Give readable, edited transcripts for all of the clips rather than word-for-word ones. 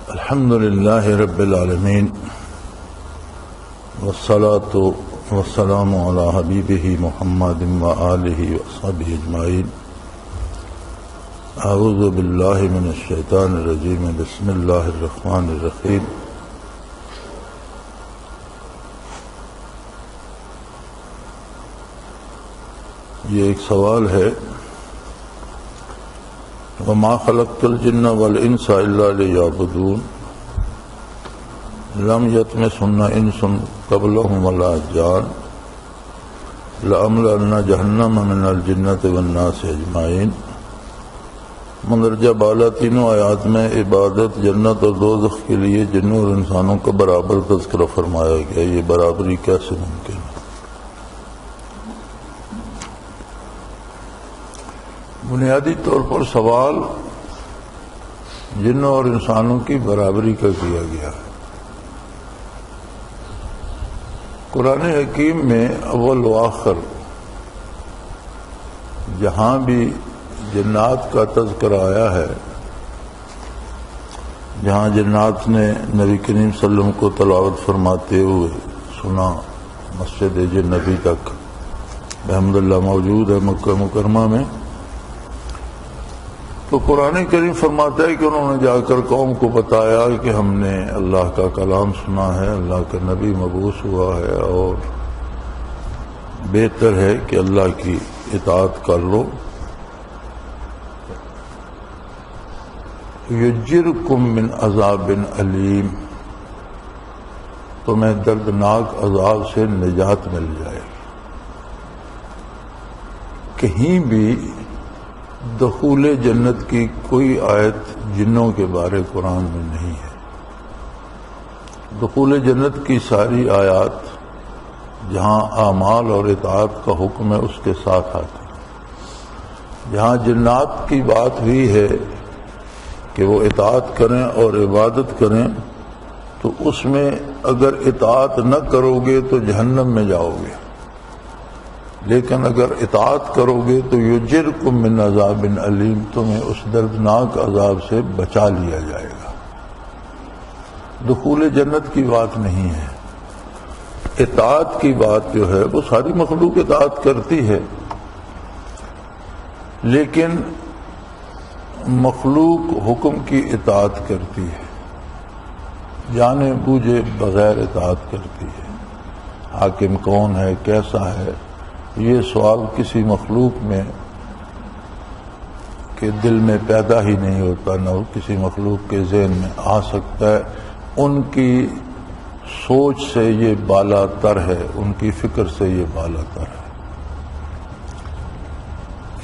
الحمد لله رب العالمين والصلاة والسلام على حبيبه محمد وآله وصحبه أجمعين. أعوذ بالله من الشيطان الرجيم. بسم الله الرحمن الرحيم. یہ ایک سوال ہے، وَمَا خَلَقْتُ الْجِنَّ وَالْإِنسَ إِلَّا لِيَعْبُدُونَ لَمْ يَطْمِثْهُنَّ إِنسٌ قَبْلَهُمْ وَلَا جَانٌّ لَأَمْلَأَنَّ جَهَنَّمَ مِنَ الْجِنَّةِ وَالنَّاسِ أَجْمَعِينَ. مندرجہ بالا تینوں آیات میں عبادت، جنت اور دوزخ کے لیے جنوں اور انسانوں کا برابر تذکرہ فرمایا گیا. یہ برابری کیسے ممکن ہے؟ بنیادی طور پر سوال جنوں اور انسانوں کی برابری کا کیا گیا ہے. قرآن حکیم میں اول و آخر جہاں بھی جنات کا تذکرہ آیا ہے، جہاں جنات نے نبی کریم صلی اللہ علیہ وسلم کو تلاوت فرماتے ہوئے سنا، مسجد نبی تک الحمدللہ موجود ہے مکہ مکرمہ میں، تو قرآن کریم فرماتا ہے کہ انہوں نے جا کر قوم کو بتایا کہ ہم نے اللہ کا کلام سنا ہے، اللہ کا نبی مبعوث ہوا ہے، اور بہتر ہے کہ اللہ کی اطاعت کر لو. یجرکم من عذاب علیم، تمہیں دردناک عذاب سے نجات مل جائے. کہیں بھی دخول جنت کی کوئی آیت جنوں کے بارے قرآن میں نہیں ہے. دخول جنت کی ساری آیات جہاں اعمال اور اطاعت کا حکم ہے اس کے ساتھ آتی ہے. جہاں جنات کی بات ہوئی ہے کہ وہ اطاعت کریں اور عبادت کریں، تو اس میں اگر اطاعت نہ کرو گے تو جہنم میں جاؤ گے، لیکن اگر اطاعت کرو گے تو یجرکم من عذاب علیم، تمہیں اس دردناک عذاب سے بچا لیا جائے گا. دخول جنت کی بات نہیں ہے. اطاعت کی بات جو ہے وہ ساری مخلوق اطاعت کرتی ہے، لیکن مخلوق حکم کی اطاعت کرتی ہے، جانے بوجھے بغیر اطاعت کرتی ہے. حاکم کون ہے، کیسا ہے، یہ سوال کسی مخلوق میں کے دل میں پیدا ہی نہیں ہوتا، نہ کسی مخلوق کے ذہن میں آ سکتا ہے. ان کی سوچ سے یہ بالا تر ہے، ان کی فکر سے یہ بالا تر ہے.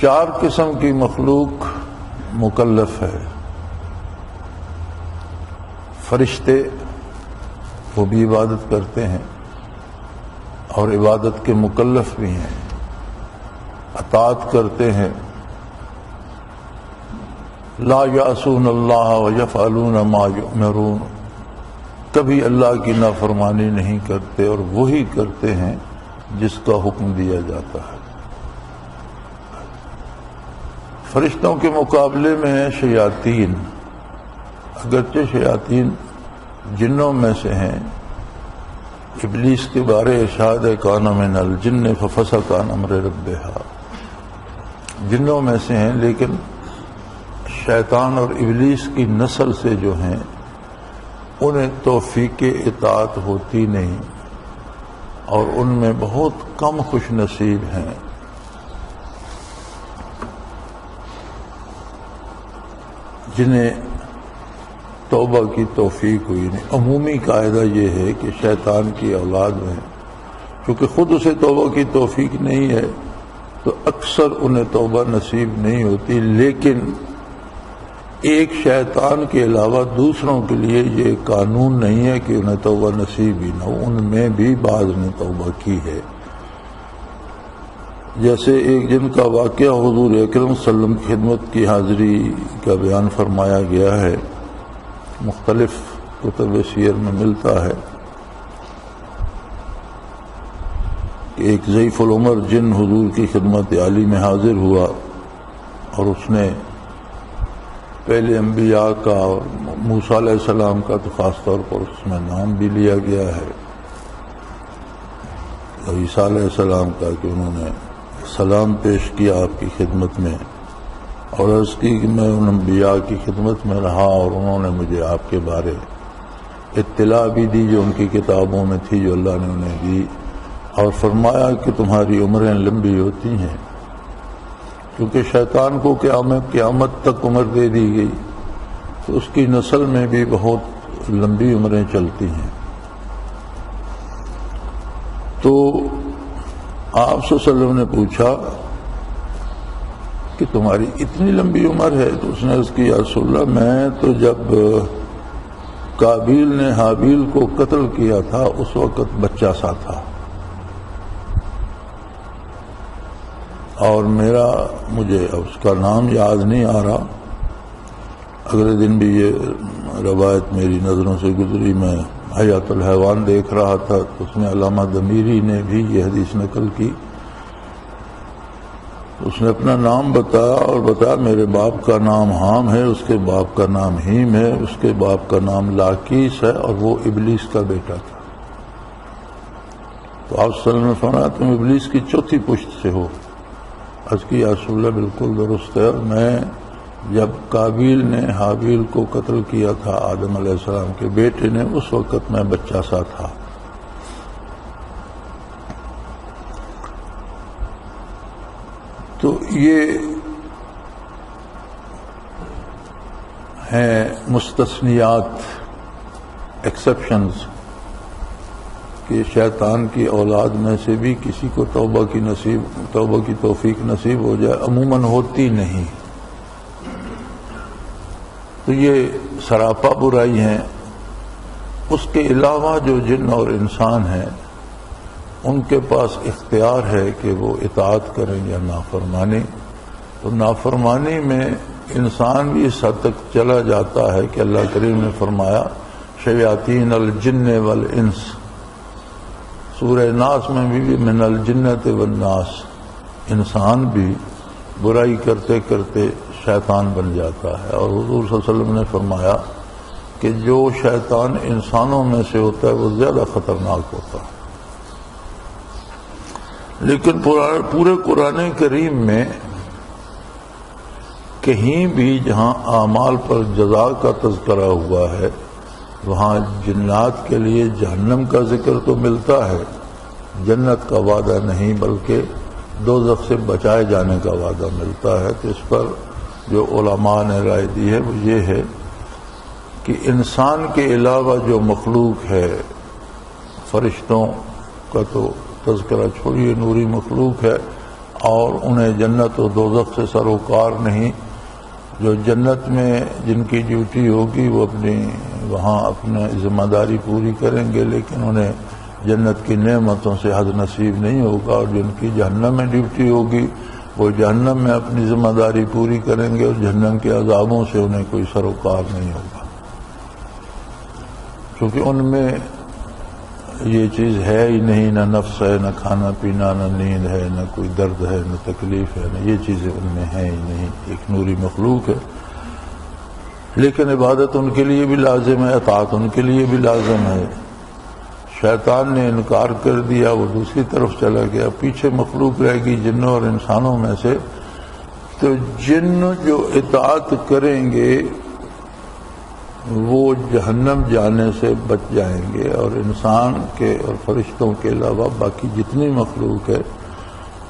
4 قسم کی مخلوق مکلف ہے. فرشتے، وہ بھی عبادت کرتے ہیں اور عبادت کے مکلف بھی ہیں، اطاعت کرتے ہیں. لا یعصون اللہ ویفعلون ما یؤمرون، کبھی اللہ کی نافرمانی نہیں کرتے اور وہی کرتے ہیں جس کا حکم دیا جاتا ہے. فرشتوں کے مقابلے میں ہیں شیاطین. اگرچہ شیاطین جنوں میں سے ہیں، ابلیس کے بارے ارشاد ہے کان من الجن ففسق عن امر ربہ، جنوں میں سے ہیں، لیکن شیطان اور ابلیس کی نسل سے جو ہیں انہیں توفیق اطاعت ہوتی نہیں، اور ان میں بہت کم خوش نصیب ہیں جنہیں توبہ کی توفیق ہوئی نہیں. عمومی قاعدہ یہ ہے کہ شیطان کی اولاد میں چونکہ خود اسے توبہ کی توفیق نہیں ہے تو اکثر انہیں توبہ نصیب نہیں ہوتی، لیکن ایک شیطان کے علاوہ دوسروں کے لیے یہ قانون نہیں ہے کہ انہیں توبہ نصیب ہی نہ ہو. ان میں بھی بعض نے توبہ کی ہے. جیسے ایک جن کا واقعہ حضور اکرم صلی اللہ علیہ وسلم کی خدمت کی حاضری کا بیان فرمایا گیا ہے، مختلف کتب سیر میں ملتا ہے کہ ایک ضعیف العمر جن حضور کی خدمت عالی میں حاضر ہوا اور اس نے پہلے انبیاء کا اور موسیٰ علیہ السلام کا تو خاص طور پر اس میں نام بھی لیا گیا ہے، اور عیسیٰ علیہ السلام کا کہ انہوں نے سلام پیش کیا آپ کی خدمت میں اور عرض کی کہ میں ان انبیاء کی خدمت میں رہا اور انہوں نے مجھے آپ کے بارے اطلاع بھی دی جو ان کی کتابوں میں تھی، جو اللہ نے انہیں دی، اور فرمایا کہ تمہاری عمریں لمبی ہوتی ہیں، کیونکہ شیطان کو قیامت تک عمر دے دی گئی تو اس کی نسل میں بھی بہت لمبی عمریں چلتی ہیں۔ تو آپ صلی اللہ علیہ وسلم نے پوچھا کہ تمہاری اتنی لمبی عمر ہے؟ تو اس نے عرض کی یا رسول اللہ میں تو جب قابیل نے حابیل کو قتل کیا تھا اس وقت بچہ سا تھا، اور مجھے اس کا نام یاد نہیں آ رہا، اگلے دن بھی یہ روایت میری نظروں سے گزری، میں حیات الحیوان دیکھ رہا تھا تو اس میں علامہ ضمیری نے بھی یہ حدیث نقل کی، اس نے اپنا نام بتایا اور بتایا میرے باپ کا نام حام ہے، اس کے باپ کا نام ہیم ہے، اس کے باپ کا نام لاکیس ہے، اور وہ ابلیس کا بیٹا تھا۔ تو آپ صلی اللہ علیہ وسلم نے فرمایا تم ابلیس کی چوتھی پشت سے ہو۔ عرض کی یا رسول اللہ بالکل درست ہے، اور میں جب قابیل نے حابیل کو قتل کیا تھا آدم علیہ السلام کے بیٹے نے، اس وقت میں بچہ سا تھا۔ تو یہ ہیں مستثنیات، ایکسیپشنز، کہ شیطان کی اولاد میں سے بھی کسی کو توبہ کی توفیق نصیب ہو جائے، عموماً ہوتی نہیں۔ تو یہ سراپا برائی ہیں۔ اس کے علاوہ جو جن اور انسان ہیں ان کے پاس اختیار ہے کہ وہ اطاعت کریں یا نافرمانی۔ تو نافرمانی میں انسان بھی اس حد تک چلا جاتا ہے کہ اللہ کریم نے فرمایا شیاطین الجن والانس، سورہ ناس میں بھی من الجنت والناس، انسان بھی برائی کرتے کرتے شیطان بن جاتا ہے، اور حضور صلی اللہ علیہ وسلم نے فرمایا کہ جو شیطان انسانوں میں سے ہوتا ہے وہ زیادہ خطرناک ہوتا ہے۔ لیکن پورے قرآن کریم میں کہیں بھی جہاں اعمال پر جزا کا تذکرہ ہوا ہے وہاں جنات کے لیے جہنم کا ذکر تو ملتا ہے، جنت کا وعدہ نہیں بلکہ دوزخ سے بچائے جانے کا وعدہ ملتا ہے۔ تو اس پر جو علماء نے رائے دی ہے وہ یہ ہے کہ انسان کے علاوہ جو مخلوق ہے، فرشتوں کا تو تذکرہ چھوڑیے، نوری مخلوق ہے، اور انہیں جنت و دوزخ سے سروکار نہیں۔ جو جنت میں جن کی ڈیوٹی ہوگی وہ وہاں اپنی ذمہ داری پوری کریں گے، لیکن انہیں جنت کی نعمتوں سے حظ نصیب نہیں ہوگا، اور جن کی جہنم میں ڈیوٹی ہوگی وہ جہنم میں اپنی ذمہ داری پوری کریں گے، اور جہنم کے عذابوں سے انہیں کوئی سروکار نہیں ہوگا، کیونکہ ان میں یہ چیز ہے ہی نہیں، نہ نفس ہے، نہ کھانا پینا، نہ نیند ہے، نہ کوئی درد ہے، نہ تکلیف ہے، نہ یہ چیزیں ان میں ہیں ہی نہیں، ایک نوری مخلوق ہے۔ لیکن عبادت ان کے لیے بھی لازم ہے، اطاعت ان کے لیے بھی لازم ہے۔ شیطان نے انکار کر دیا، وہ دوسری طرف چلا گیا، پیچھے مخلوق رہ گئی جنوں اور انسانوں میں سے۔ تو جن جو اطاعت کریں گے وہ جہنم جانے سے بچ جائیں گے، اور انسان کے اور فرشتوں کے علاوہ باقی جتنی مخلوق ہے،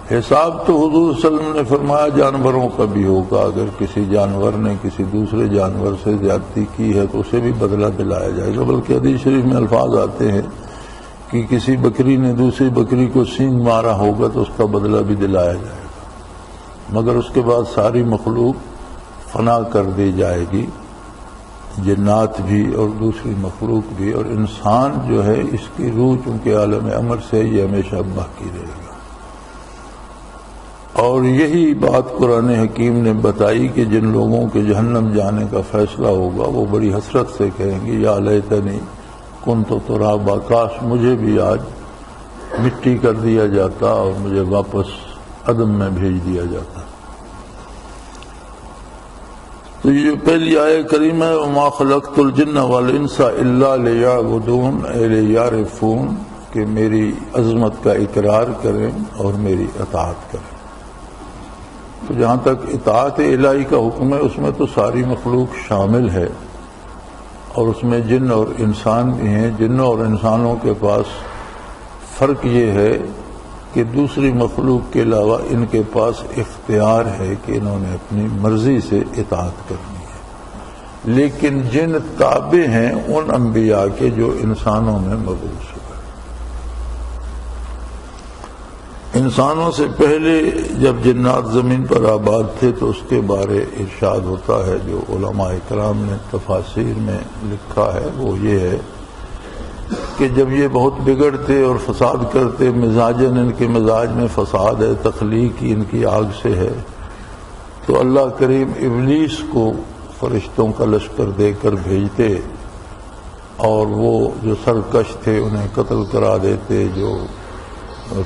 حساب تو حضور صلی اللہ علیہ وسلم نے فرمایا جانوروں کا بھی ہوگا۔ اگر کسی جانور نے کسی دوسرے جانور سے زیادتی کی ہے تو اسے بھی بدلہ دلایا جائے گا، بلکہ حدیث شریف میں الفاظ آتے ہیں کہ کسی بکری نے دوسری بکری کو سینگ مارا ہوگا تو اس کا بدلہ بھی دلایا جائے گا، مگر اس کے بعد ساری مخلوق فنا کر دی جائے گی، جنات بھی اور دوسری مخلوق بھی، اور انسان جو ہے اس کی روح چونکہ عالم امر سے یہ ہمیشہ باقی رہے گا۔ اور یہی بات قرآن حکیم نے بتائی کہ جن لوگوں کے جہنم جانے کا فیصلہ ہوگا وہ بڑی حسرت سے کہیں گے یا لیتنی کنت ترابا، کاش مجھے بھی آج مٹی کر دیا جاتا اور مجھے واپس عدم میں بھیج دیا جاتا۔ تو یہ جو پہلی آیہ کریمہ ہے وما خلقت الجن والانس الا لیعبدون اے لیعرفون، کہ میری عظمت کا اقرار کریں اور میری اطاعت کریں۔ تو جہاں تک اطاعت الہی کا حکم ہے اس میں تو ساری مخلوق شامل ہے، اور اس میں جن اور انسان بھی ہیں۔ جنوں اور انسانوں کے پاس فرق یہ ہے کہ دوسری مخلوق کے علاوہ ان کے پاس اختیار ہے کہ انہوں نے اپنی مرضی سے اطاعت کرنی ہے، لیکن جن تابع ہیں ان انبیاء کے جو انسانوں میں مبعوث ہوئے۔ انسانوں سے پہلے جب جنات زمین پر آباد تھے تو اس کے بارے ارشاد ہوتا ہے، جو علماء کرام نے تفاسیر میں لکھا ہے، وہ یہ ہے کہ جب یہ بہت بگڑتے اور فساد کرتے، مزاجن ان کے مزاج میں فساد ہے، تخلیق ہی ان کی آگ سے ہے، تو اللہ کریم ابلیس کو فرشتوں کا لشکر دے کر بھیجتے، اور وہ جو سرکش تھے انہیں قتل کرا دیتے، جو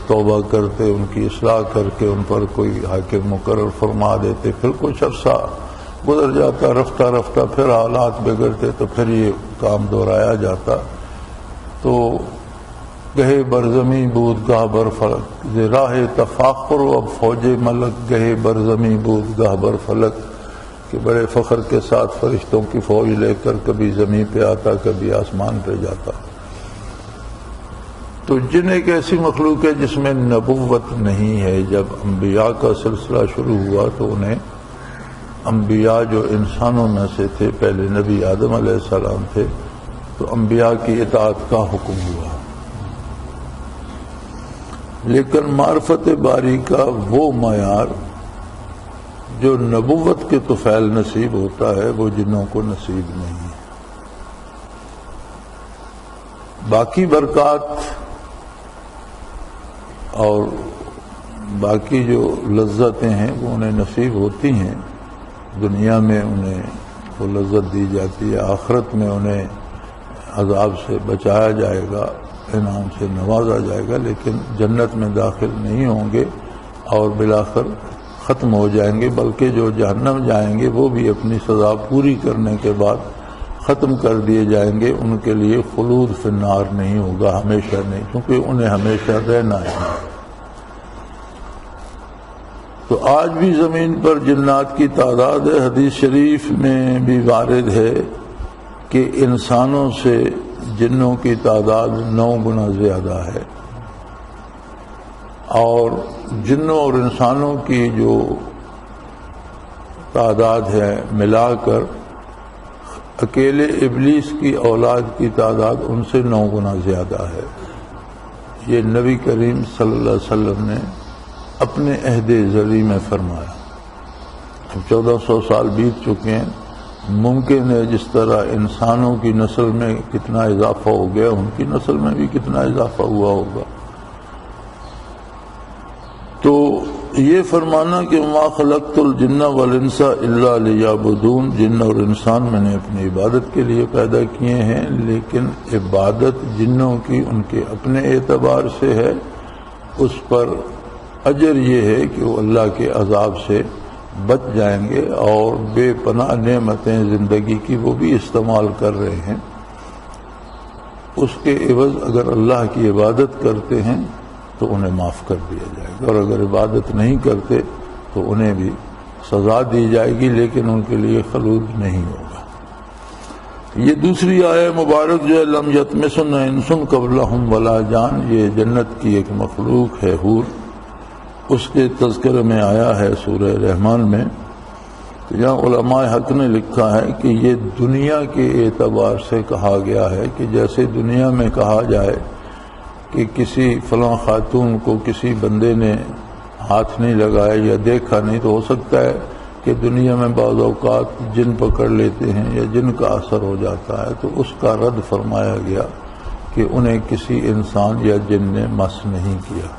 توبہ کرتے ان کی اصلاح کر کے ان پر کوئی حاکم مقرر فرما دیتے۔ پھر کچھ عرصہ گزر جاتا، رفتہ رفتہ پھر حالات بگڑتے تو پھر یہ کام دہرایا جاتا۔ تو گہے برزمی بود گاہ بر فلک، ز راہ تفاخر اب فوج ملک گہے برزمی بود گاہ بر فلک، کہ بڑے فخر کے ساتھ فرشتوں کی فوج لے کر کبھی زمین پہ آتا، کبھی آسمان پہ جاتا۔ تو جن ایک ایسی مخلوق ہے جس میں نبوت نہیں ہے۔ جب انبیاء کا سلسلہ شروع ہوا تو انہیں انبیاء جو انسانوں میں سے تھے، پہلے نبی آدم علیہ السلام تھے، تو انبیاء کی اطاعت کا حکم ہوا، لیکن معرفت باری کا وہ معیار جو نبوت کے طفیل نصیب ہوتا ہے وہ جنوں کو نصیب نہیں ہے۔ باقی برکات اور باقی جو لذتیں ہیں وہ انہیں نصیب ہوتی ہیں، دنیا میں انہیں وہ لذت دی جاتی ہے، آخرت میں انہیں عذاب سے بچایا جائے گا، انعام سے نوازا جائے گا، لیکن جنت میں داخل نہیں ہوں گے اور بالآخر ختم ہو جائیں گے، بلکہ جو جہنم جائیں گے وہ بھی اپنی سزا پوری کرنے کے بعد ختم کر دیے جائیں گے۔ ان کے لیے خلود فی النار نہیں ہوگا، ہمیشہ نہیں، کیونکہ انہیں ہمیشہ رہنا ہے۔ تو آج بھی زمین پر جنات کی تعداد ہے، حدیث شریف میں بھی وارد ہے کہ انسانوں سے جنوں کی تعداد 9 گنا زیادہ ہے، اور جنوں اور انسانوں کی جو تعداد ہے ملا کر اکیلے ابلیس کی اولاد کی تعداد ان سے 9 گنا زیادہ ہے۔ یہ نبی کریم صلی اللہ علیہ وسلم نے اپنے عہد ذری میں فرمایا۔ 1400 سال بیت چکے ہیں، ممکن ہے جس طرح انسانوں کی نسل میں کتنا اضافہ ہو گیا، ان کی نسل میں بھی کتنا اضافہ ہوا ہوگا۔ تو یہ فرمانا کہ ما خلقت الجن والانس الا لیعبدون، جن اور انسان میں نے اپنی عبادت کے لیے پیدا کیے ہیں، لیکن عبادت جنوں کی ان کے اپنے اعتبار سے ہے، اس پر اجر یہ ہے کہ وہ اللہ کے عذاب سے بچ جائیں گے، اور بے پناہ نعمتیں زندگی کی وہ بھی استعمال کر رہے ہیں، اس کے عوض اگر اللہ کی عبادت کرتے ہیں تو انہیں معاف کر دیا جائے گا، اور اگر عبادت نہیں کرتے تو انہیں بھی سزا دی جائے گی، لیکن ان کے لیے خلود نہیں ہوگا۔ یہ دوسری آیہ مبارک جو ہے لم یطمثن انس قبلہم ولا جان، یہ جنت کی ایک مخلوق ہے حور، اس کے تذکرے میں آیا ہے سورہ رحمان میں۔ تو یہاں علماء حق نے لکھا ہے کہ یہ دنیا کے اعتبار سے کہا گیا ہے، کہ جیسے دنیا میں کہا جائے کہ کسی فلاں خاتون کو کسی بندے نے ہاتھ نہیں لگایا یا دیکھا نہیں، تو ہو سکتا ہے کہ دنیا میں بعض اوقات جن پکڑ لیتے ہیں یا جن کا اثر ہو جاتا ہے، تو اس کا رد فرمایا گیا کہ انہیں کسی انسان یا جن نے مس نہیں کیا۔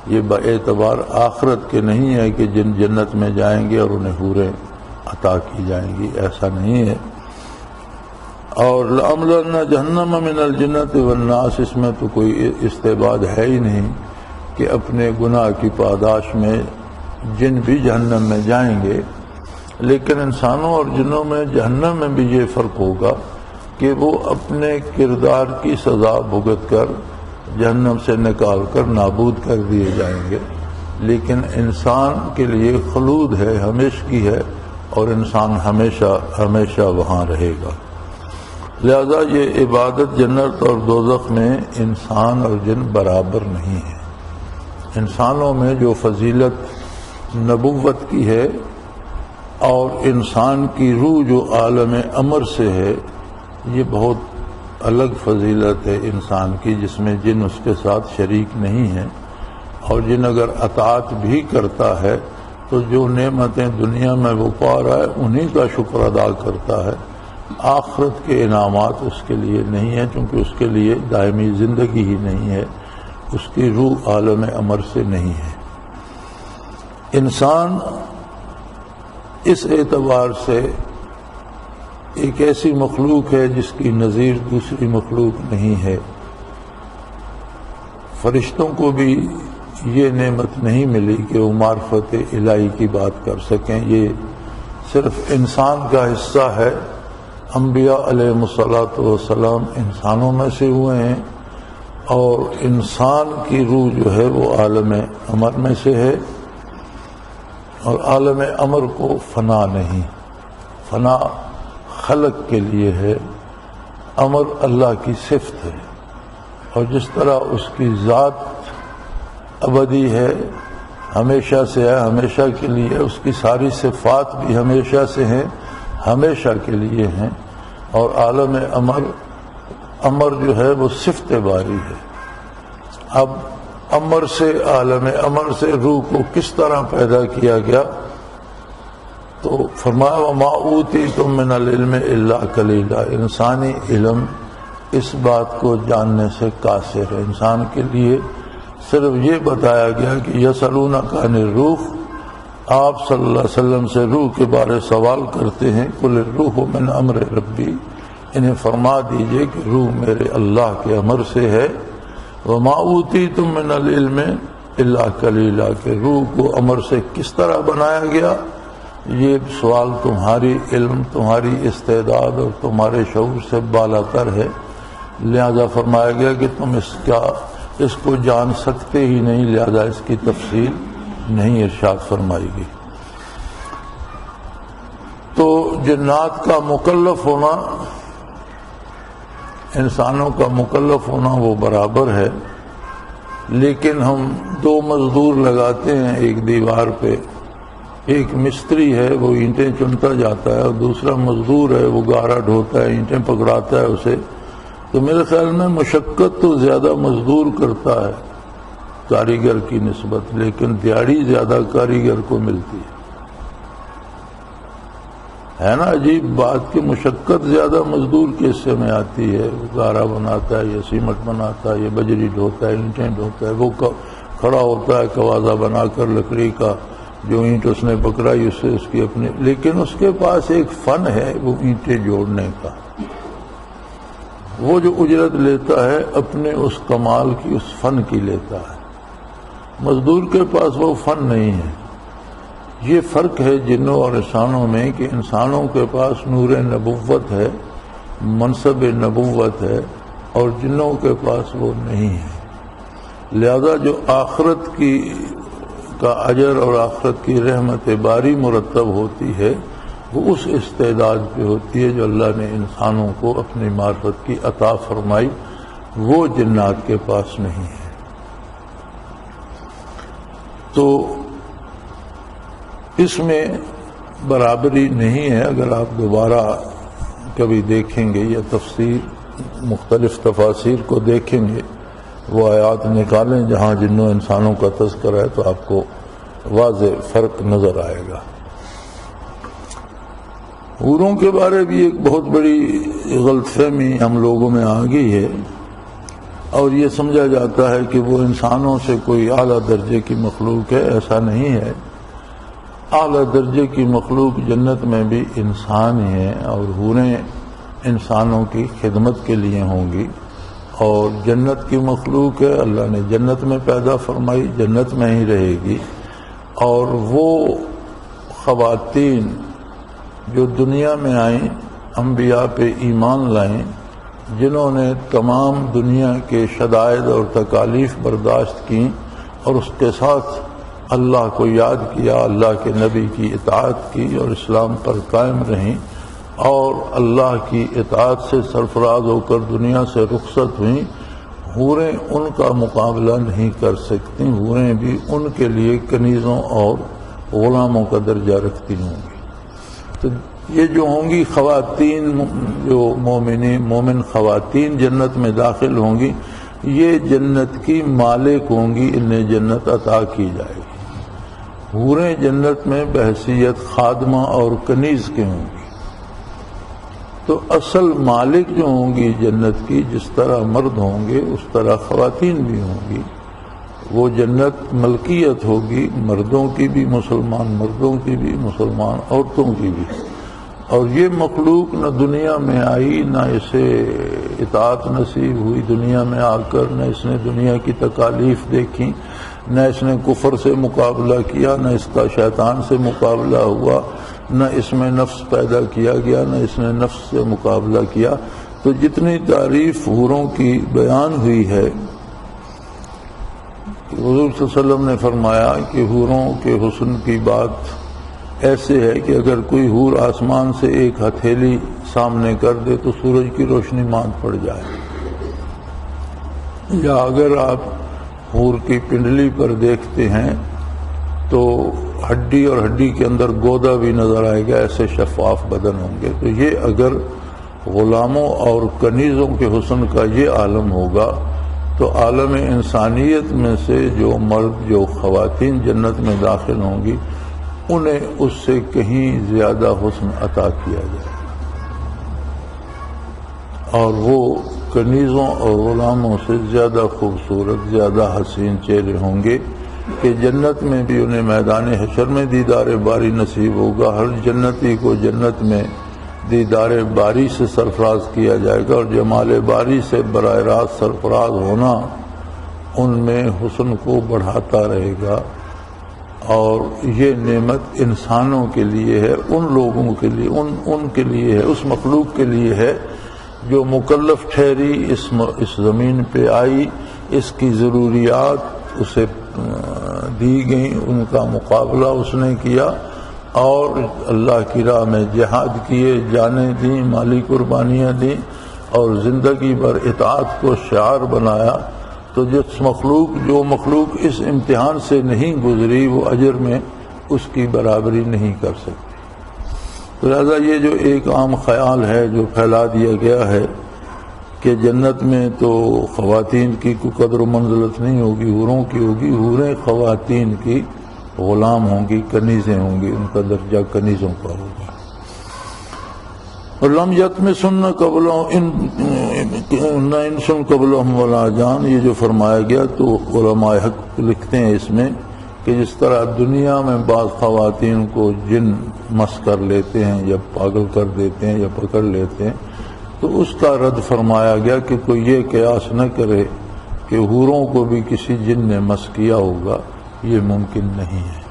یہ باعتبار آخرت کے نہیں ہے کہ جن جنت میں جائیں گے اور انہیں حوریں عطا کی جائیں گی، ایسا نہیں ہے۔ اور لَأَمْلَأَنَّ جَهَنَّمَ مِنَ الْجِنَّةِ وَالنَّاسِ، اس میں تو کوئی استعباد ہے ہی نہیں کہ اپنے گناہ کی پاداش میں جن بھی جہنم میں جائیں گے، لیکن انسانوں اور جنوں میں جہنم میں بھی یہ فرق ہوگا کہ وہ اپنے کردار کی سزا بھگت کر جہنم سے نکال کر نابود کر دیے جائیں گے، لیکن انسان کے لیے خلود ہے، ہمیشگی ہے، اور انسان ہمیشہ ہمیشہ وہاں رہے گا۔ لہذا یہ عبادت جنت اور دوزخ میں انسان اور جن برابر نہیں ہے۔ انسانوں میں جو فضیلت نبوت کی ہے اور انسان کی روح جو عالم امر سے ہے، یہ بہت الگ فضیلت ہے انسان کی، جس میں جن اس کے ساتھ شریک نہیں ہے، اور جن اگر اطاعت بھی کرتا ہے تو جو نعمتیں دنیا میں وہ پا رہا ہے انہی کا شکر ادا کرتا ہے، آخرت کے انعامات اس کے لیے نہیں ہیں، چونکہ اس کے لیے دائمی زندگی ہی نہیں ہے، اس کی روح عالم امر سے نہیں ہے۔ انسان اس اعتبار سے ایک ایسی مخلوق ہے جس کی نظیر دوسری مخلوق نہیں ہے۔ فرشتوں کو بھی یہ نعمت نہیں ملی کہ وہ معرفت الہی کی بات کر سکیں، یہ صرف انسان کا حصہ ہے۔ انبیاء علیہ الصلوۃ والسلام انسانوں میں سے ہوئے ہیں، اور انسان کی روح جو ہے وہ عالم امر میں سے ہے، اور عالم امر کو فنا نہیں، فنا خلق کے لیے ہے، امر اللہ کی صفت ہے، اور جس طرح اس کی ذات ابدی ہے، ہمیشہ سے ہے، ہمیشہ کے لیے، اس کی ساری صفات بھی ہمیشہ سے ہیں، ہمیشہ کے لیے ہیں، اور عالم امر جو ہے وہ صفت باری ہے۔ اب امر سے، عالم امر سے روح کو کس طرح پیدا کیا گیا؟ تو فرمایا وَمَا أُوتِيتُم مِّنَ الْعِلْمِ إِلَّا قَلِيلًا، انسانی علم اس بات کو جاننے سے قاصر ہے۔ انسان کے لیے صرف یہ بتایا گیا کہ یسألونک عن الروح، آپ صلی اللہ علیہ وسلم سے روح کے بارے سوال کرتے ہیں، قل الروح من امر ربی، انہیں فرما دیجئے کہ روح میرے اللہ کے امر سے ہے۔ وما اوتیتم من العلم الا قلیلا، کہ روح کو امر سے کس طرح بنایا گیا، یہ سوال تمہاری علم، تمہاری استعداد اور تمہارے شعور سے بالا تر ہے، لہذا فرمایا گیا کہ تم اس کو جان سکتے ہی نہیں، لہذا اس کی تفصیل نہیں ارشاد فرمائی گئی۔ تو جنات کا مکلف ہونا، انسانوں کا مکلف ہونا وہ برابر ہے، لیکن ہم دو مزدور لگاتے ہیں ایک دیوار پہ، ایک مستری ہے وہ اینٹیں چنتا جاتا ہے، اور دوسرا مزدور ہے وہ گارا ڈھوتا ہے، اینٹیں پکڑاتا ہے اسے، تو میرے خیال میں مشقت تو زیادہ مزدور کرتا ہے کاریگر کی نسبت، لیکن دیہڑی زیادہ کاریگر کو ملتی ہے نا۔ عجیب بات کہ مشقت زیادہ مزدور کے حصے میں آتی ہے، وہ گارا بناتا ہے یا سیمنٹ بناتا ہے یا بجری ڈھوتا ہے، اینٹیں ڈھوتا ہے، وہ کھڑا ہوتا ہے کوازہ بنا کر لکڑی کا، جو اینٹ اس نے پکڑائی اس سے اس کی اپنی، لیکن اس کے پاس ایک فن ہے وہ اینٹیں جوڑنے کا، وہ جو اجرت لیتا ہے اپنے اس کمال کی، اس فن کی لیتا ہے، مزدور کے پاس وہ فن نہیں ہے۔ یہ فرق ہے جنوں اور انسانوں میں کہ انسانوں کے پاس نور نبوت ہے، منصب نبوت ہے، اور جنوں کے پاس وہ نہیں ہے، لہذا جو آخرت کا اجر اور آخرت کی رحمت باری مرتب ہوتی ہے وہ اس استعداد پہ ہوتی ہے جو اللہ نے انسانوں کو اپنی معرفت کی عطا فرمائی، وہ جنات کے پاس نہیں ہے۔ تو اس میں برابری نہیں ہے۔ اگر آپ دوبارہ کبھی دیکھیں گے یا تفسیر مختلف تفاسیر کو دیکھیں گے، وہ آیات نکالیں جہاں جنوں انسانوں کا تذکرہ ہے، تو آپ کو واضح فرق نظر آئے گا۔ حوروں کے بارے بھی ایک بہت بڑی غلط فہمی ہم لوگوں میں آ گئی ہے، اور یہ سمجھا جاتا ہے کہ وہ انسانوں سے کوئی اعلیٰ درجے کی مخلوق ہے، ایسا نہیں ہے۔ اعلیٰ درجے کی مخلوق جنت میں بھی انسان ہی ہیں، اور حوریں انسانوں کی خدمت کے لیے ہوں گی، اور جنت کی مخلوق ہے، اللہ نے جنت میں پیدا فرمائی، جنت میں ہی رہے گی، اور وہ خواتین جو دنیا میں آئیں، انبیاء پہ ایمان لائیں، جنہوں نے تمام دنیا کے شدائد اور تکالیف برداشت کیں اور اس کے ساتھ اللہ کو یاد کیا، اللہ کے نبی کی اطاعت کی اور اسلام پر قائم رہیں اور اللہ کی اطاعت سے سرفراز ہو کر دنیا سے رخصت ہوئیں، حوریں ان کا مقابلہ نہیں کر سکتی، حوریں بھی ان کے لیے کنیزوں اور غلاموں کا درجہ رکھتی ہوں گی۔ تو یہ جو ہوں گی خواتین، جو مومن خواتین جنت میں داخل ہوں گی، یہ جنت کی مالک ہوں گی، انہیں جنت عطا کی جائے گی۔ حوریں جنت میں بحیثیت خادمہ اور کنیز کے ہوں گی۔ تو اصل مالک جو ہوں گی جنت کی، جس طرح مرد ہوں گے اس طرح خواتین بھی ہوں گی۔ وہ جنت ملکیت ہوگی، مردوں کی بھی، مسلمان مردوں کی بھی، مسلمان عورتوں کی بھی۔ اور یہ مخلوق نہ دنیا میں آئی، نہ اسے اطاعت نصیب ہوئی دنیا میں آ کر، نہ اس نے دنیا کی تکالیف دیکھی، نہ اس نے کفر سے مقابلہ کیا، نہ اس کا شیطان سے مقابلہ ہوا، نہ اس میں نفس پیدا کیا گیا، نہ اس نے نفس سے مقابلہ کیا۔ تو جتنی تعریف حوروں کی بیان ہوئی ہے، حضور صلی اللہ علیہ وسلم نے فرمایا کہ حوروں کے حسن کی بات ایسے ہے کہ اگر کوئی حور آسمان سے ایک ہتھیلی سامنے کر دے تو سورج کی روشنی ماند پڑ جائے، یا اگر آپ حور کی پنڈلی پر دیکھتے ہیں تو ہڈی اور ہڈی کے اندر گودا بھی نظر آئے گا، ایسے شفاف بدن ہوں گے۔ تو یہ اگر غلاموں اور کنیزوں کے حسن کا یہ عالم ہوگا تو عالم انسانیت میں سے جو مرد، جو خواتین جنت میں داخل ہوں گی، انہیں اس سے کہیں زیادہ حسن عطا کیا جائے اور وہ کنیزوں اور غلاموں سے زیادہ خوبصورت، زیادہ حسین چہرے ہوں گے کہ جنت میں بھی انہیں میدان حشر میں دیدار باری نصیب ہوگا۔ ہر جنتی کو جنت میں دیدار باری سے سرفراز کیا جائے گا، اور جمال باری سے براہ راست سرفراز ہونا ان میں حسن کو بڑھاتا رہے گا۔ اور یہ نعمت انسانوں کے لیے ہے، ان لوگوں کے لیے، ان کے لیے ہے، اس مخلوق کے لیے ہے جو مکلف ٹھہری، اس زمین پہ آئی، اس کی ضروریات اسے دی گئیں، ان کا مقابلہ اس نے کیا اور اللہ کی راہ میں جہاد کیے، جانیں دیں، مالی قربانیاں دیں اور زندگی بھر اطاعت کو شعار بنایا۔ تو جو مخلوق اس امتحان سے نہیں گزری، وہ اجر میں اس کی برابری نہیں کر سکتی۔ لہذا یہ جو ایک عام خیال ہے جو پھیلا دیا گیا ہے کہ جنت میں تو خواتین کی کوئی قدر و منزلت نہیں ہوگی، حوروں کی ہوگی، حوریں خواتین کی غلام ہوں گی، کنیزیں ہوں گی، ان کا درجہ کنیزوں کا ہوگا۔ اور لم یطمثن انس قبلہم ولا جان، یہ جو فرمایا گیا تو علماء حق لکھتے ہیں اس میں کہ جس طرح دنیا میں بعض خواتین کو جن مس کر لیتے ہیں یا پاگل کر دیتے ہیں یا پکڑ لیتے ہیں، تو اس کا رد فرمایا گیا کہ کوئی یہ قیاس نہ کرے کہ حوروں کو بھی کسی جن نے مس کیا ہوگا، یہ ممکن نہیں ہے۔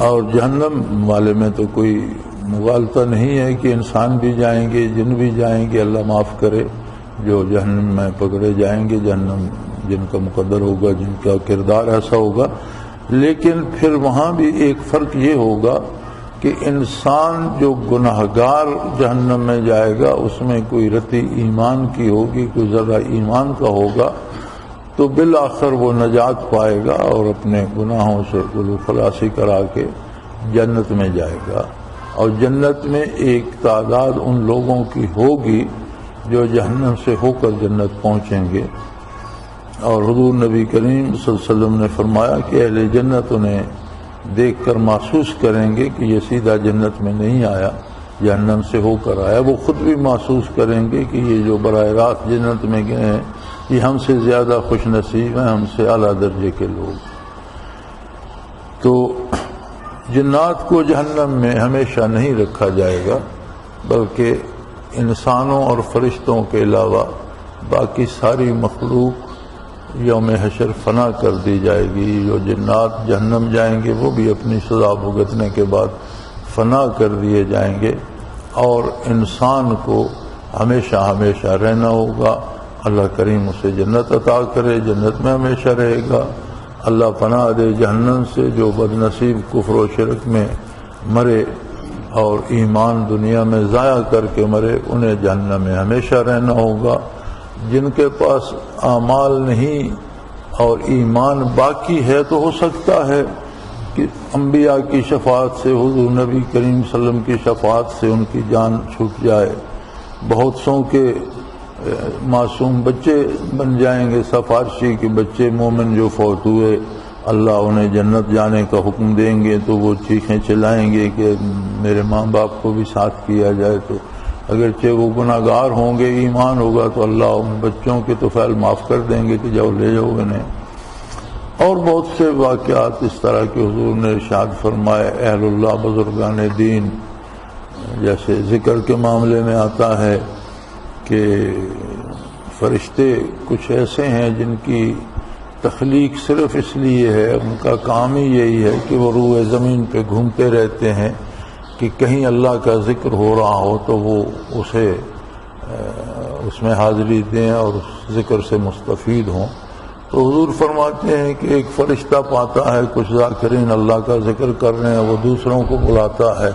اور جہنم والے میں تو کوئی مغالطہ نہیں ہے کہ انسان بھی جائیں گے، جن بھی جائیں گے، اللہ معاف کرے، جو جہنم میں پکڑے جائیں گے، جہنم جن کا مقدر ہوگا، جن کا کردار ایسا ہوگا۔ لیکن پھر وہاں بھی ایک فرق یہ ہوگا کہ انسان جو گناہگار جہنم میں جائے گا، اس میں کوئی رتی ایمان کی ہوگی، کوئی ذرہ ایمان کا ہوگا، تو بالآخر وہ نجات پائے گا اور اپنے گناہوں سے گلو خلاصی کرا کے جنت میں جائے گا۔ اور جنت میں ایک تعداد ان لوگوں کی ہوگی جو جہنم سے ہو کر جنت پہنچیں گے۔ اور حضور نبی کریم صلی اللہ علیہ وسلم نے فرمایا کہ اہل جنت انہیں دیکھ کر محسوس کریں گے کہ یہ سیدھا جنت میں نہیں آیا، جہنم سے ہو کر آیا۔ وہ خود بھی محسوس کریں گے کہ یہ جو براہ راست جنت میں گئے ہیں، یہ ہم سے زیادہ خوش نصیب ہیں، ہم سے اعلیٰ درجے کے لوگ۔ تو جنات کو جہنم میں ہمیشہ نہیں رکھا جائے گا، بلکہ انسانوں اور فرشتوں کے علاوہ باقی ساری مخلوق یوم حشر فنا کر دی جائے گی. جو جنات جہنم جائیں گے وہ بھی اپنی سزا بھگتنے کے بعد فنا کر دیے جائیں گے، اور انسان کو ہمیشہ ہمیشہ رہنا ہوگا. اللہ کریم اسے جنت عطا کرے، جنت میں ہمیشہ رہے گا. اللہ پناہ دے جہنم سے. جو بد نصیب کفر و شرک میں مرے اور ایمان دنیا میں ضائع کر کے مرے، انہیں جہنم میں ہمیشہ رہنا ہوگا. جن کے پاس اعمال نہیں اور ایمان باقی ہے تو ہو سکتا ہے کہ انبیاء کی شفاعت سے، حضور نبی کریم صلی اللہ علیہ وسلم کی شفاعت سے ان کی جان چھوٹ جائے. بہت سو کے معصوم بچے بن جائیں گے، سفارشی کے بچے مومن جو فوت ہوئے، اللہ انہیں جنت جانے کا حکم دیں گے تو وہ چیخیں چلائیں گے کہ میرے ماں باپ کو بھی ساتھ کیا جائے. تو اگرچہ وہ گناہ گار ہوں گے، ایمان ہوگا تو اللہ ان بچوں کے تو فعل معاف کر دیں گے کہ جاؤ لے جاؤ انہیں. اور بہت سے واقعات اس طرح کے حضور نے ارشاد فرمائے. اہل اللہ بزرگان دین، جیسے ذکر کے معاملے میں آتا ہے کہ فرشتے کچھ ایسے ہیں جن کی تخلیق صرف اس لیے ہے، ان کا کام ہی یہی ہے کہ وہ روئے زمین پہ گھومتے رہتے ہیں کہ کہیں اللہ کا ذکر ہو رہا ہو تو وہ اسے اس میں حاضری دیں اور اس ذکر سے مستفید ہوں. تو حضور فرماتے ہیں کہ ایک فرشتہ پاتا ہے کچھ ذاکرین اللہ کا ذکر کر رہے ہیں، وہ دوسروں کو بلاتا ہے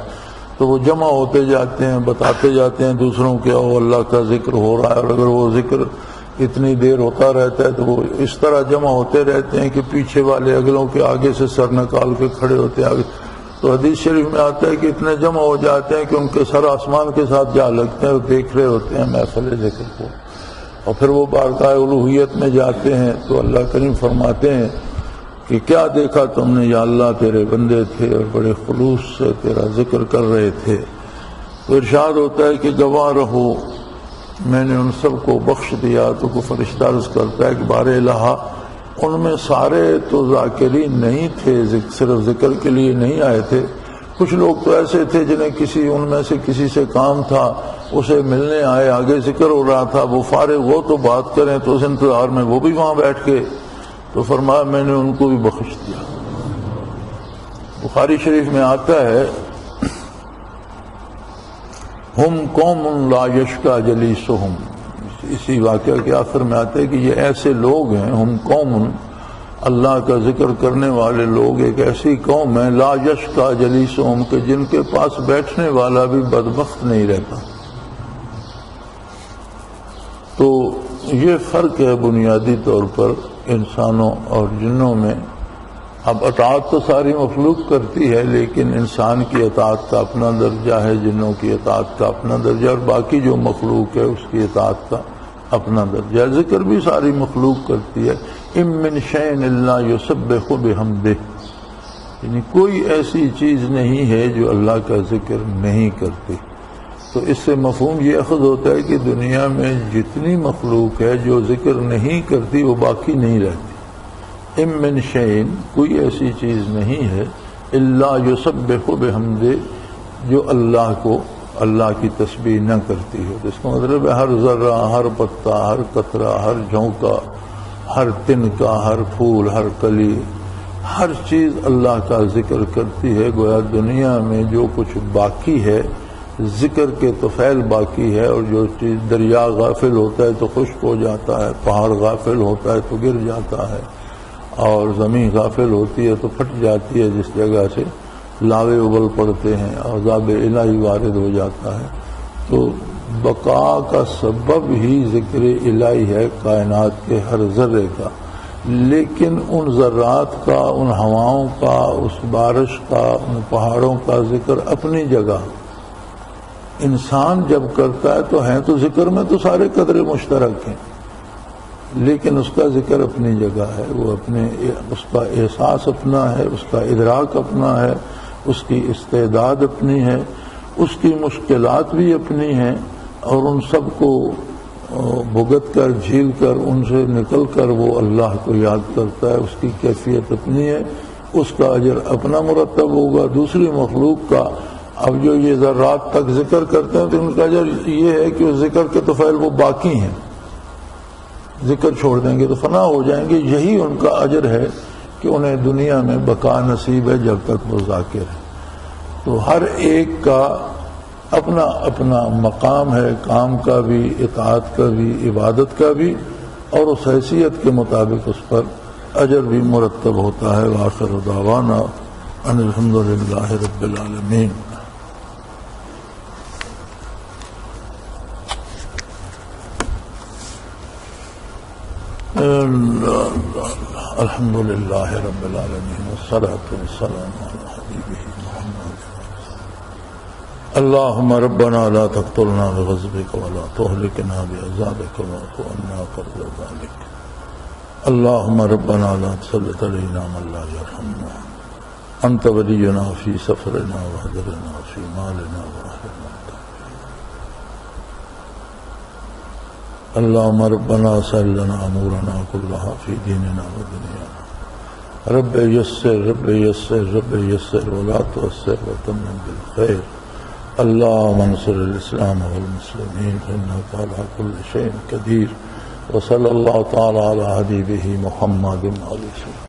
تو وہ جمع ہوتے جاتے ہیں، بتاتے جاتے ہیں دوسروں کے او اللہ کا ذکر ہو رہا ہے. اور اگر وہ ذکر اتنی دیر ہوتا رہتا ہے تو وہ اس طرح جمع ہوتے رہتے ہیں کہ پیچھے والے اگلوں کے آگے سے سر نکال کے کھڑے ہوتے ہیں. تو حدیث شریف میں آتا ہے کہ اتنے جمع ہو جاتے ہیں کہ ان کے سر آسمان کے ساتھ جا لگتے ہیں اور دیکھ رہے ہوتے ہیں محفل ذکر کو. اور پھر وہ بارگاہ الوہیت میں جاتے ہیں تو اللہ کریم فرماتے ہیں کہ کیا دیکھا تم نے؟ یا اللہ تیرے بندے تھے اور بڑے خلوص سے تیرا ذکر کر رہے تھے. تو ارشاد ہوتا ہے کہ گواہ رہو میں نے ان سب کو بخش دیا. تو کوئی فرشتہ عرض کرتا ہے کہ بار الہ ان میں سارے تو ذاکرین نہیں تھے، صرف ذکر کے لیے نہیں آئے تھے. کچھ لوگ تو ایسے تھے جنہیں ان میں سے کسی سے کام تھا، اسے ملنے آئے، آگے ذکر ہو رہا تھا، وہ فارغ ہو تو بات کریں تو اس انتظار میں وہ بھی وہاں بیٹھ کے. تو فرمایا میں نے ان کو بھی بخش دیا. بخاری شریف میں آتا ہے ہم قوم لا یشکا جلیسہم، اسی واقعہ کے آخر میں آتا ہے کہ یہ ایسے لوگ ہیں، ہم قوم اللہ کا ذکر کرنے والے لوگ ایک ایسی قوم ہے لا یشکا جلیسہم کہ جن کے پاس بیٹھنے والا بھی بدبخت نہیں رہتا. تو یہ فرق ہے بنیادی طور پر انسانوں اور جنوں میں. اب اطاعت تو ساری مخلوق کرتی ہے لیکن انسان کی اطاعت کا اپنا درجہ ہے، جنوں کی اطاعت کا اپنا درجہ، اور باقی جو مخلوق ہے اس کی اطاعت کا اپنا درجہ. ذکر بھی ساری مخلوق کرتی ہے. ام من شیء الا یسبح بحمدہ، یعنی کوئی ایسی چیز نہیں ہے جو اللہ کا ذکر نہیں کرتی. تو اس سے مفہوم یہ اخذ ہوتا ہے کہ دنیا میں جتنی مخلوق ہے جو ذکر نہیں کرتی وہ باقی نہیں رہتی. ام من شیء کوئی ایسی چیز نہیں ہے الا یسبح بحمدہ جو اللہ کی تسبیح نہ کرتی ہے. اس کا مطلب ہے ہر ذرہ، ہر پتا، ہر قطرہ، ہر جھونکا، ہر تنکا، ہر پھول، ہر کلی، ہر چیز اللہ کا ذکر کرتی ہے. گویا دنیا میں جو کچھ باقی ہے ذکر کے تو فعل باقی ہے، اور جو چیز دریا غافل ہوتا ہے تو خشک ہو جاتا ہے، پہاڑ غافل ہوتا ہے تو گر جاتا ہے، اور زمین غافل ہوتی ہے تو پھٹ جاتی ہے، جس جگہ سے لاوے ابل پڑتے ہیں، عذاب الہی وارد ہو جاتا ہے. تو بقا کا سبب ہی ذکر الہی ہے کائنات کے ہر ذرے کا. لیکن ان ذرات کا، ان ہواؤں کا، اس بارش کا، ان پہاڑوں کا ذکر اپنی جگہ. انسان جب کرتا ہے تو ہیں تو ذکر میں تو سارے قدرے مشترک ہیں، لیکن اس کا ذکر اپنی جگہ ہے. وہ اس کا احساس اپنا ہے، اس کا ادراک اپنا ہے، اس کی استعداد اپنی ہے، اس کی مشکلات بھی اپنی ہیں، اور ان سب کو بھگت کر، جھیل کر، ان سے نکل کر وہ اللہ کو یاد کرتا ہے. اس کی کیفیت اپنی ہے، اس کا اجر اپنا مرتب ہوگا. دوسری مخلوق کا اب جو یہ ذرات تک ذکر کرتے ہیں تو ان کا اجر یہ ہے کہ اس ذکر کے تو فعل وہ باقی ہیں، ذکر چھوڑ دیں گے تو فنا ہو جائیں گے. یہی ان کا اجر ہے کہ انہیں دنیا میں بقا نصیب ہے جب تک وہ ذاکر ہے. تو ہر ایک کا اپنا اپنا مقام ہے، کام کا بھی، اطاعت کا بھی، عبادت کا بھی، اور اس حیثیت کے مطابق اس پر اجر بھی مرتب ہوتا ہے. وآخر دعوانا ان الحمد للہ رب العالمین. الحمد للہ رب العالمین والصلاة والسلام علی حبیبہ محمد. اللہم ربنا لا تقتلنا بغضبک ولا تہلکنا بعذابک واعف عنا قبل ذلک. اللہم ربنا لا تسلط علینا من لا یرحمنا. انت ولینا فی سفرنا وحضرنا فی مالنا واہلنا. اللہم ربنا سہل لنا امورنا کلها فی دیننا ودنیانا. رب یسر رب یسر رب یسر ولا تعسر وتمم بالخیر. اللہم انصر الاسلام والمسلمین انک علی کل شیء قدیر. وصلی اللہ تعالی علی حبیبہ محمد علیہ وسلم.